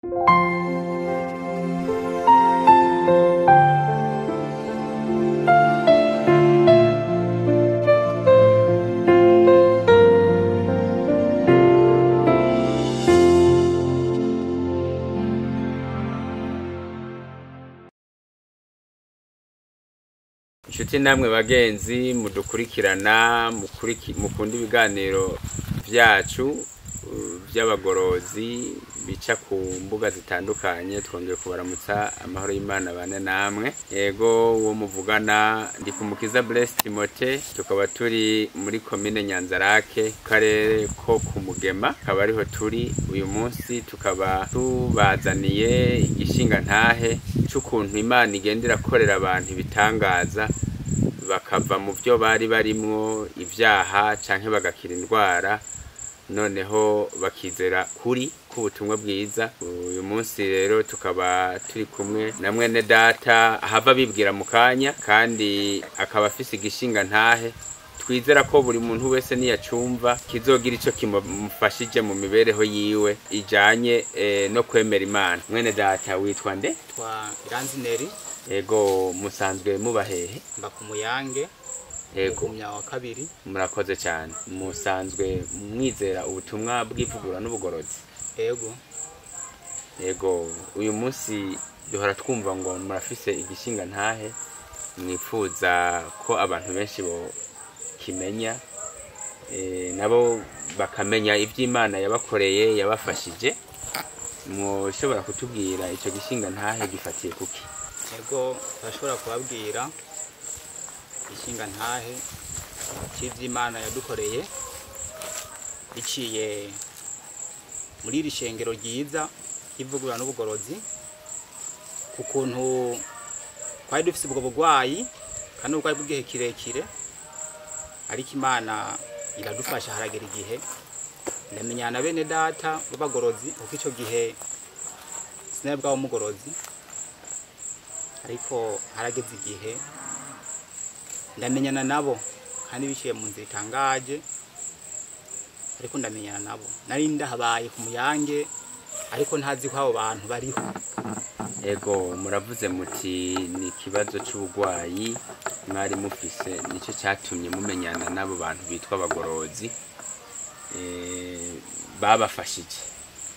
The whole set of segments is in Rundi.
Inshuti namwe bagenzi mudukurikirana mukunda ibiganiro vyacu vy'abagorozi bica ku mbuga zitandukanye. Twongeye kubaramutsa amahoro y'Imana bane namwe. Yego uwo muvugana ndi Kumukiza Blessed Timote, tukaba turi muri komine Nyanzarake, karere ko ku Mugema, akaba ariho turi uyu munsi. Tukaba tubazaniye igishinga ntahe c'ukuntu Imana igendera korera abantu ibitangaza, bakava mu byo bari barimwo ivyaha canke bagakira indwara, noneho bakizera kuri k'ubutumwa bwiza. Uyu munsi rero tukaba turi kumwe na mwene data ahava bibwira mu kanya, kandi akaba afise igishinga ntahe twizera ko buri muntu wese niyacumva kizogira ico kimufashije mu mibereho yiwe ijanye no kwemera Imana. Mwene data witwa nde? Twa Iranzineri. Ego musanzwe muba hehe? Mba ku Muyange. Ego Mya wa kabiri. Murakoze cyane. Musanzwe mwizera ubutumwa bw'ivugurura n'ubugorozi? Ego. Ego uyu munsi duhora twumva ngo murafise igishinga ntahe mwifuza ko abantu benshi bo kimenya, nabo bakamenya ivy'Imana yabakoreye yabafashije. Mushobora kutubwira ico gishinga ntahe gifatiye kuki? Ego bashobora kubabwira igishinga ntahe cy'ivy'Imana yadukoreye biciye muri iri shengero ryiza ry'ivugurura n'ubugorozi, kukuntu twari dufise ubwo bugwayi kandi ubwo bw'igihe kirekire, ariko Imana iradufasha. Haragera igihe ndamenyana na bene data b'abagorozi, kuko ico gihe sinari bwabo mugorozi, ariko harageze igihe ndamenyana nabo kandi biciye mu nzira itangaje, ariko ndamenyana nabo. Nari ndahabaye ku Muyange, ariko ntazi ko abo bantu bariho. Ego muravuze muti ni ikibazo c'ubugwayi mwari mufise, nico cyatumye mumenyana n'abo bantu bitwa abagorozi babafashije.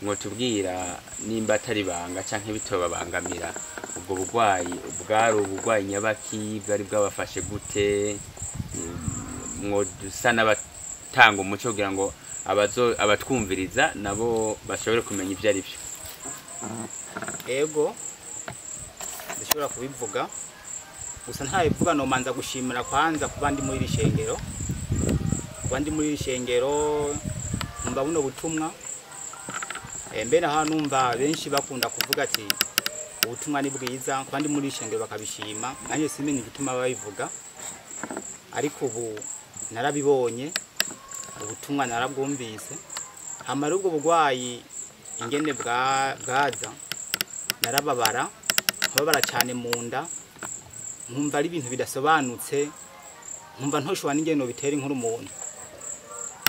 Mwotubwira nimba atari banga canke bitobabangamira, ubwo bugwayi bwari ubugwayi nyabaki, bwari bwabafashe gute? Mwodusa n'abatanga umuco kugira ngo abatwumviriza nabo bashobore kumenya ivyo ari byo. Ego ndashobora kubivuga, gusa ntabivuga no manza gushimira kwanza kuba ndi muri iri shengero. Kuba ndi muri iri shengero numva buno butumwa, mbere aha numva benshi bakunda kuvuga ati ubutumwa ni bwiza, kuba ndi muri iri shengero bakabishima. Nanjye simenye igituma babivuga, ariko ubu narabibonye, ubutumwa narabwumvise. Hamara ubwo bugwayi ingene bwaza, narababara cyane mu nda, nkumva ari ibintu bidasobanutse, nkumva ntoshobora n'ingene bitera inkuru umuntu.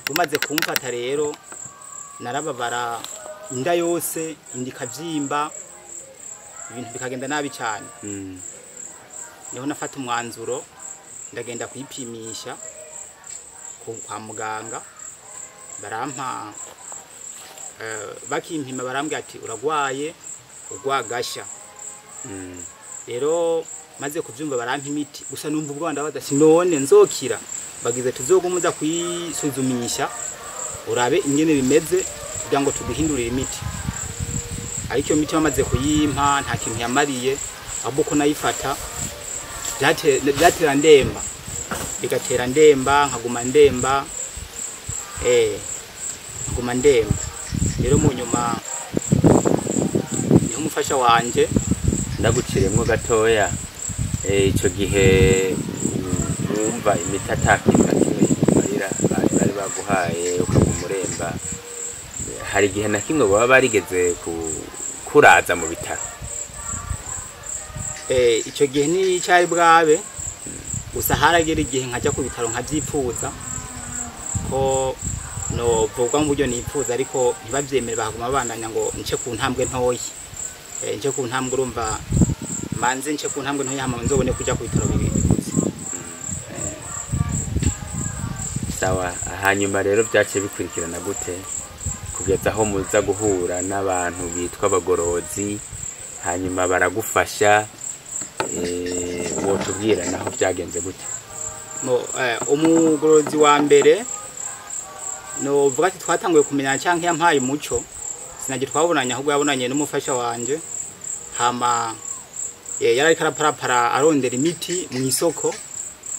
Bumaze kumfata rero narababara, inda yose indikavyimba, ibintu bikagenda nabi cyane. Niho nafata umwanzuro ndagenda kwipimisha kwa muganga, barampa bakimpima barambwira ati uragwaye ugwagasha. Rero maze kuvyumva barampa imiti, gusa numva ubwo ndabaza sinone nzokira. Bagize tuzogumuza kwisuzumisha urabe ingene bimeze kugira ngo tuguhindurire imiti. Ariko iyo miti bamaze kuyimpa nta kintu yamariye, ahubwo ko nayifata byatera ndemba, bigatera ndemba, nkaguma ndemba, nkaguma ndemba. Rero mu nyuma niho umufasha wanje ndaguciremwo gatoya. Ico gihe wumva imiti atakintu kimwe bari baguhaye ukagumuremba, hari igihe na kimwe baba barigeze kuraza mu bitaro? Ico gihe ni cyari bwabe, gusa haragera igihe nkajya ku bitaro nkabyipfuza ko no vuga mu buryo nipfuza ariko ntibavyemere bahaguma bandanya ngo nce ku ntambwe ntoyi nce ku ntambwe urumva manze nce ku ntambwe ntoyi hama nzobone kuja ku bitaro bibiri sawa. Hanyuma rero byace bikurikirana gute kugeza aho muza guhura n'abantu bitwa abagorozi hanyuma baragufasha? Wotubwira naho byagenze gute? Umugorozi wa mbere no vuga ati twatanguye kumenya cyanke yampaye umuco sinaje twabonanye ahubwo yabonanye n'umufasha wanje hama yarari karaparapara arondera imiti mu isoko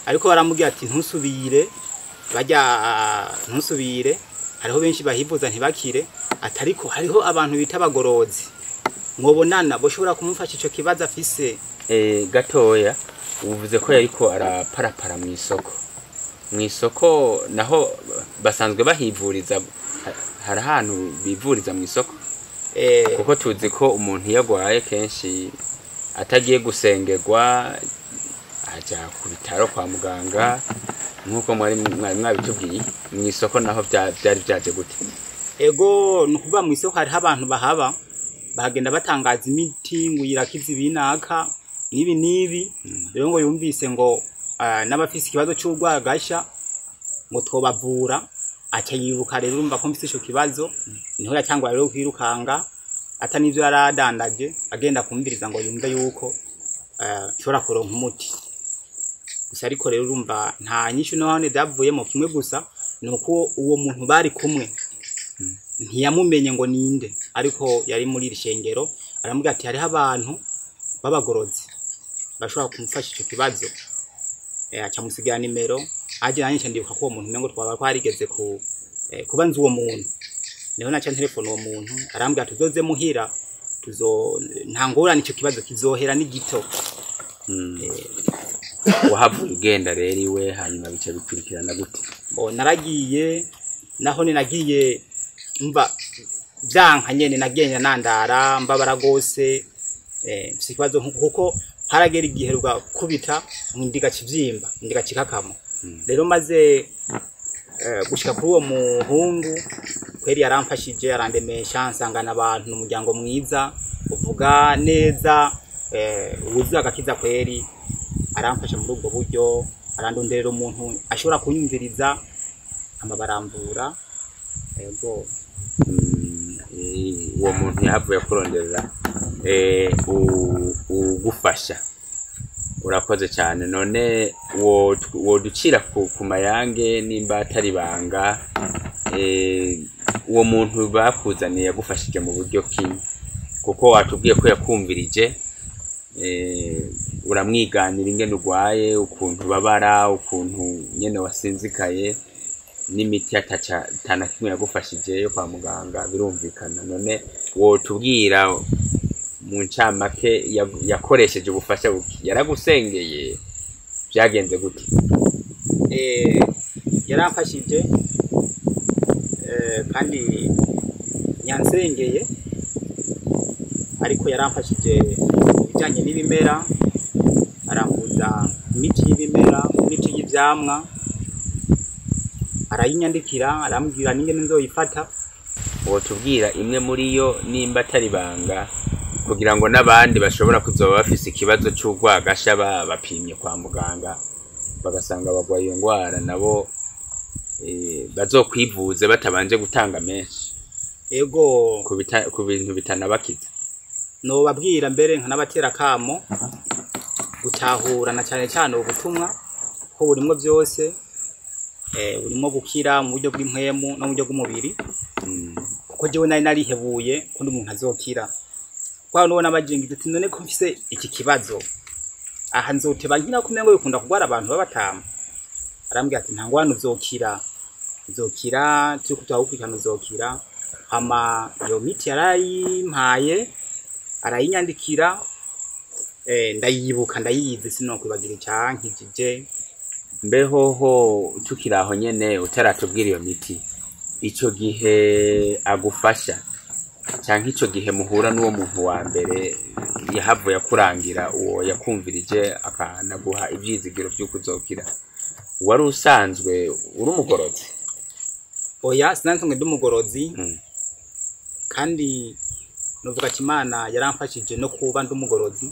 ariko baramubwira ati ntusubire hariho benshi bahivuza ntibakire atariko hariho abantu bita abagorozi mwobonana boshobora kumufasha ico kibazo afise. Gatoya uvuze ko yariko araparapara mu isoko naho basanzwe bahivuriza, hari ahantu bivuriza mu isoko? Kuko tuzi ko umuntu yagwaye kenshi atagiye gusengerwa aja ku bitaro kwa muganga nkuko mwari mwabitubwiye. Mu isoko naho byari byaje gute? Ego nukuva mu isoko hari abantu bahaba bagenda batangaza imiti ngo irakiza ibinaka nibi rero ngo yumvise ngo n'abafise ikibazo cy'urwagasha ngo twobavura aca yibuka rero urumva ko mfise ico kibazo niho yacangwa rero kwirukanga ata nivyo yaradandaje agenda kumviriza ngo yumve yuko shora kuronka umuti gusa ariko rero urumva nta nyishu none byavuyemo kimwe gusa nuko uwo muntu bari kumwe ntiyamumenye ngo ninde ariko yari muri rishengero aramubwira ati hariho abantu babagorozi bashobora kumufasha ico kibazo acamusigira nimero aje nanye ndibuka ko uwo muntu ngo twaba twarigeze kuba nzi uwo muntu niho naca telefone uwo muntu arambwira tuzoze muhira ntangorana ico kibazo kizohera ni gito. Wahavuye ugenda rero iwe hanyuma bice bikurikirana gute? Naragiye naho nagiye mba byanka nyene nagenda nandara mbabara gose sikibazo kuko haragera igihe rwa kubita ndiga kivyimba ndiga kikakamo rero maze gushika kuri uwo muhungu kweri yaramfashije arandemesha nsangana abantu umuryango mwiza uvuga neza ubuzi agakiza kweri aramfasha muri ubwo buryo arandonderera umuntu ashobora kunyumviriza amabaramvura. Ego uwo muntu yahavuye kuronderera ugufasha. Urakoze cyane. None woducira ku mayange nimba atari banga uwo muntu bakuzaniye yagufashije mu buryo ki? Kuko watubwiye ko yakumvirije uramwiganira ingene urwaye ukuntu babara ukuntu nyene wasinzikaye n'imiti atana kimwe yagufashije yo kwa muganga birumvikana. None wotubwira mu ncamake yakoresheje ubufasha buki? Yaragusengeye byagenze gute? Yaramfashije kandi nyansengeye ariko yaramfashije bijanye n'ibimera arambuza imiti y'ibimera imiti y'ivyamwa arayinyandikira arambwira n'ingene nzoyifata. Wotubwira imwe muri yo nimba atari banga kugira ngo n'abandi bashobora kuzoba bafise ikibazo cy'urwagasha bapimye kwa muganga bagasanga bagwaye iyo ngwara nabo bazokwivuze batabanje gutanga menshi? Ego ku bintu bitanabakiza no babwira mbere nkanabatera kamo gutahura na cyane cyane ubutumwa ko burimo byose burimo gukira mu buryo bw'impwemu no mu buryo bw'umubiri kuko jewe nari narihebuye kundi umuntu azokira kwa none abajingi ati none ko mfise iki kibazo aha nzoteba nkina kumengo bikunda kugwara abantu babatama arambwira ati ntangwana uzokira turi kutawukwikana uzokira hama iyo miti yarayimpaye arayinyandikira ndayibuka ndayizi sinokwibagira icyankijije. Mbehoho tukiraho nyene utaratubwira iyo miti ico gihe agufasha cyangwa ico gihe muhura n'uwo muntu wa mbere yahavuye kurangira uwo yakumvirije akanaguha ivyizigiro by'uko uzokira wari usanzwe uri umugorozi? oya sinanzwe ndi umugorozi kandi novuga ati Imana yaramfashije no kuba ndi umugorozi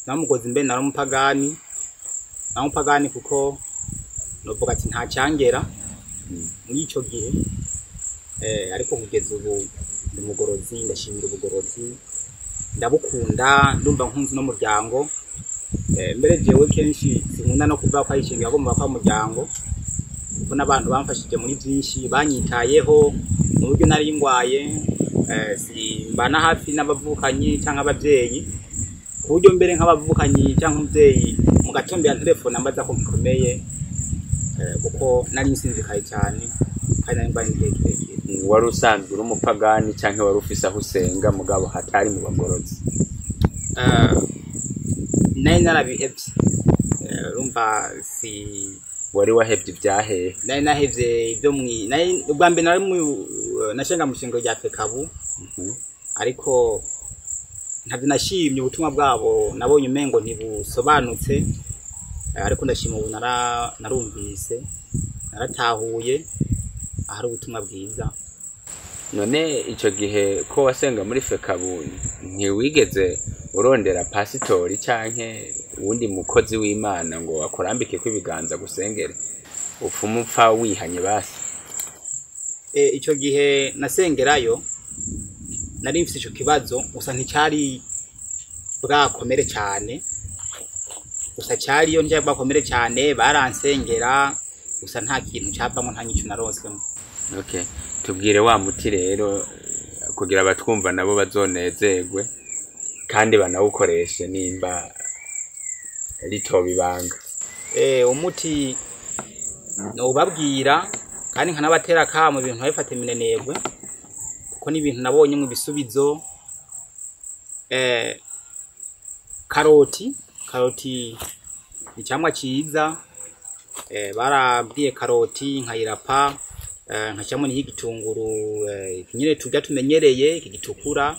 namugozi mbe nari umupagani kuko novuga ati nta cyangera muri ico gihe ariko kugeza ubu ndi umugorozi ndashimira ubugorozi ndabukunda ndumva nkunzi no muryango mbere jewe kenshi sinkunda no kuva kwa ishinga agomba kwa muryango kuko n'abantu bamfashije muri byinshi banyitayeho mu buryo nari ngwaye simbana hafi n'abavukanyi cyangwa abavyeyi ku buryo mbere nk'abavukanyi cyangwa umuvyeyi mu gatombe ya telefone ambaza ko bikomeye kuko nari nsinzikaye cyane kandi nari mbaye ndekeke. Wari usanzwe uri umupagani cyangwa wari ufise aho usenga mugabo hatari mu bagorozi? Nari narabihevye urumva si wari wahevye ibyahe? Nari nahevye ibyo ubwa mbere nari nashenga mu shingo rya Fekabu ariko ntabwo nashimye ubutumwa bwabo nabonye umengo ntibusobanutse ariko ndashima ubu narumvise naratahuye ahari ubutumwa bwiza. None ico gihe ko wasenga muri Fekabu ntiwigeze urondera pasitori canke uwundi mukozi w'Imana ngo akurambike ko ibiganza gusengere upfa wihanye basi? Ico gihe nasengerayo nari mfite ico kibazo gusa nticyari bwakomere cyane gusa cyari yo nje bwakomere cyane baransengera gusa nta kintu cyapamo nta nyico narosemo. Okay, tubwire wa muti rero kugira abatwumva nabo bazonezerwe kandi banawukoreshe nimba ritobibanga. Umuti no ubabwira kandi nkanabatera kamo ibintu babifate minenegwe kuko ni ibintu nabonye mu bisubizo. Karoti ni cyamwa cyiza, barabwiye karoti nkayirapa nkashyamo n'igitunguru nyine tujya tumenyereye kigitukura,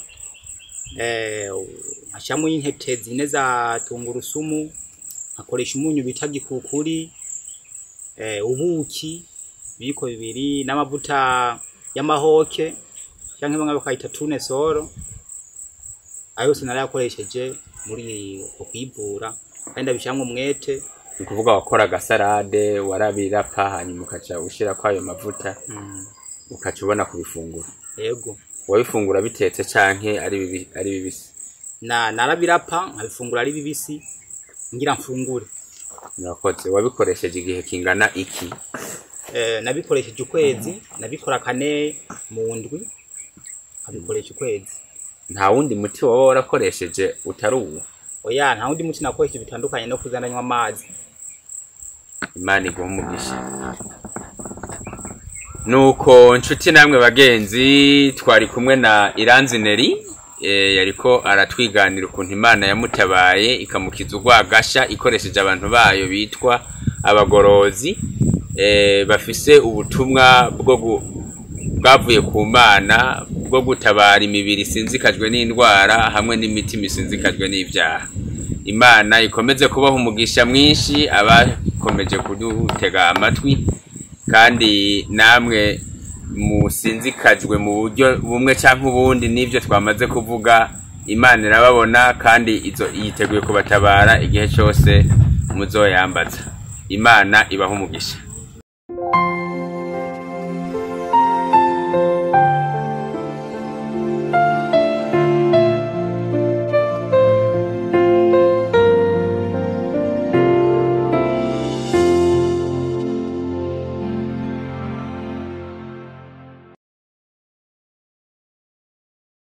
nkashyamo intete zine za tungurusumu, nkakoresha umunyu bita gikukuri, ubuki biko bibiri n'amavuta y'amahoke cyangwa bamwe bakayita tunesoro. Ayo sinarayakoresheje muri kwivura kandi abishyamwe umwete. Ni kuvuga wakora salade warabirapa hanyuma ukaca ushira kwa ayo mavuta ukaca ubona kubifungura? Yego. Wabifungura bitetse canke ari bibisi? Narabirapa nkabifungura ari bibisi ngira mfungure. Murakoze. Wabikoresheje igihe kingana iki? Nabikoresheje ukwezi, nabikora kane mu ndwi, abikoresha ukwezi. Nta wundi muti waba warakoresheje utari uwo? Oya, nta wundi muti nakoresheje bitandukanye no kuzandanywa amazi. Imana iguhe umugisha. Nuko nshuti namwe bagenzi, twari kumwe na Iranzi Neri, yariko aratwiganira ukuntu Imana yamutabaye ikamukiza urwagasha ikoresheje abantu bayo bitwa abagorozi, bafise ubutumwa bwavuye ku Mana bwo gutabara imibiri isinzikajwe n'indwara hamwe n'imitima isinzikajwe n'ibyaha. Imana ikomeze kubaho umugisha mwinshi abakomeje kudutega amatwi, kandi namwe musinzikajwe mu buryo bumwe cyangwa ubundi n'ibyo twamaze kuvuga. Imana irababona kandi yiteguye kubatabara igihe cyose muzoyambaza. Imana ibaho umugisha.